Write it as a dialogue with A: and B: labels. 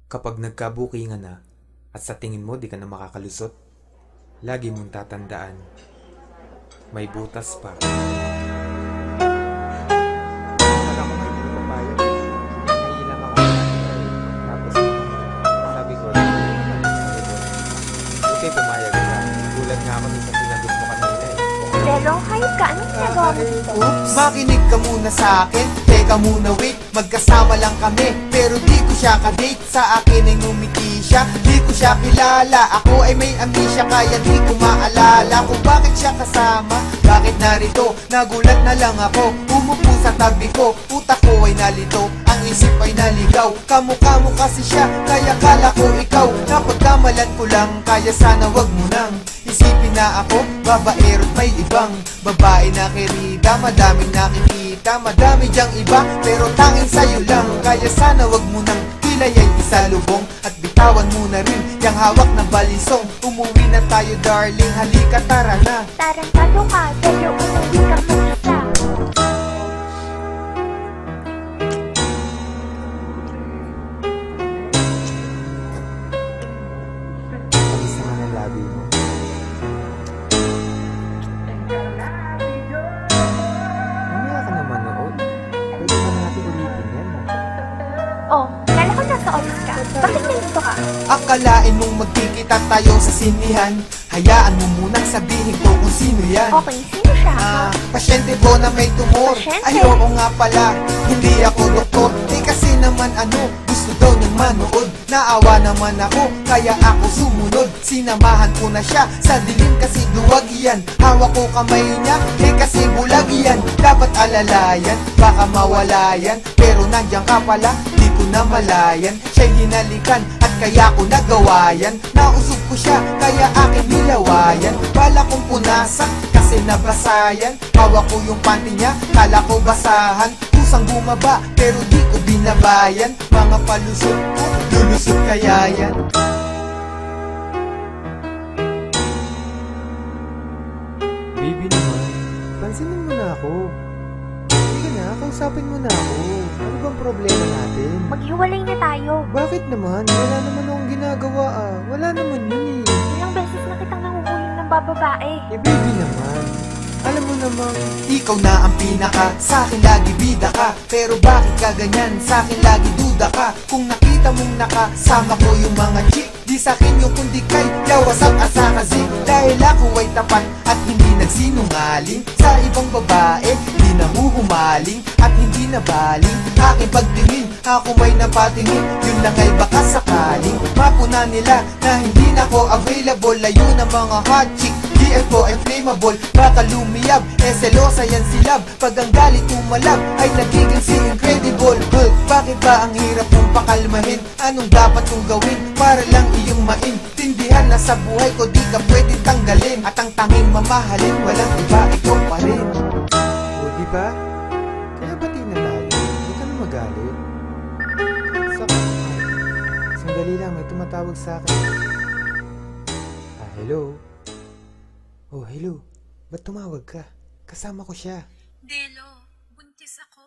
A: Kapag nagkabukingan na at sa tingin mo di ka na makakalusot, lagi mong tatandaan, may butas pa.
B: Akala ko hindi ko papayag. Naiilang ako. Tapos sabi ko, okay, pumayag ka. Gulat nga ako sa sinagot mo kanina eh.
C: Pero hayop ka, anong ginagawa mo dito?
D: Oops, makinig ka muna sa akin. Teka muna wait, magkasama lang kami. Pero di ko siya kadate, sa akin ay ngumiti siya. Di ko siya kilala, ako ay may amnesia. Kaya di ko maalala kung bakit siya kasama. Bakit narito, nagulat na lang ako. Umupo sa tabi ko, utak ko ay nalito. Ang isip ay naligaw, kamukha mo kasi siya. Kaya kala ko ikaw, napagkamalan ko lang. Kaya sana wag mo nang isipin na ako babaero't may ibang babae na kirida. Madaming nakikita, madami dyang iba, pero tanging sa'yo lang. Kaya sana wag mo nang kilayay isalubong at bitawan mo na rin yang hawak ng balisong. Umuwi na tayo darling, halika tara na.
C: Tarantado ka, pero umuwi ka mag-isa.
B: Alis naman ang labi mo. Mamaya ka naman noon. Pwede ba natin ulitin yan?
C: Oh, kala ko nasa office ka. Bakit nandito ka?
D: Akalain mong magkikita tayo sa sinihan. Hayaan mo munang sabihin ko kung sino yan.
C: Okay, sino siya?
D: Pasyente ko na may tumor.
C: Pasyente?
D: Ayoko nga pala, hindi ako doktor. Kasi naman gusto daw niyang manood. Naawa naman ako, kaya ako sumunod. Sinamahan ko na siya sa dilim kasi duwag yan. Hawak ko kamay niya, kasi bulag yan. Dapat alalayan, baka mawala yan. Pero nandiyan ka pala, di ko na malayan. Siya'y hinalikan at kaya ko nagawa yan. Nausog ko siya, kaya akin nilawayan. Bala kong punasan, kasi nabasayan. Hawak ko yung panty niya, kala ko basahan. Kusang bumaba, pero di ko binabayan. Mga palusot ko, lulusot kaya yan.
B: Baby naman, pansinin mo na ako. Sige na, kausapin mo na ako. Ano bang problema natin?
C: Maghiwalay na tayo.
B: Bakit naman? Wala naman akong ginagawa ah. Wala naman yun eh.
C: Ilang beses na kitang nanguhulong ng bababae.
B: Eh baby naman, alam mo namang
D: Ikaw na ang pinaka, sa'kin lagi bida ka. Pero bakit ka ganyan, sa'kin lagi duda ka. Kung nakita mong nakasama ko yung mga chick, di sa'kin yung kundi kay yawasang asakazi. Dahil ako ay tapat at hindi nagsinungaling. Sa ibang babae, di nahuhumaling at hindi nabaling. Aking pagtingin, ako may napatingin. Yun lang ay baka sakaling mapuna nila na hindi na ako available. Layo ng mga hot chick, GF ko ay flammable. Baka lumiyab, selosa yan silab. Pag ang galit umalab, ay nagiging si Incredible Hulk. Bakit ba ang hirap mong pakalmahin? Anong dapat kong gawin para lang iyong maintindihan na sa buhay ko di ka pwede tanggalin. At ang tanging mamahalin, walang iba, ikaw pa rin.
B: o diba? Kaya bati na tayo. Huwag ka na magalit. Sandali lang, may tumatawag sa akin. Hello? Oh, hello. Ba't tumawag ka? Kasama ko siya.
E: Delo, buntis ako.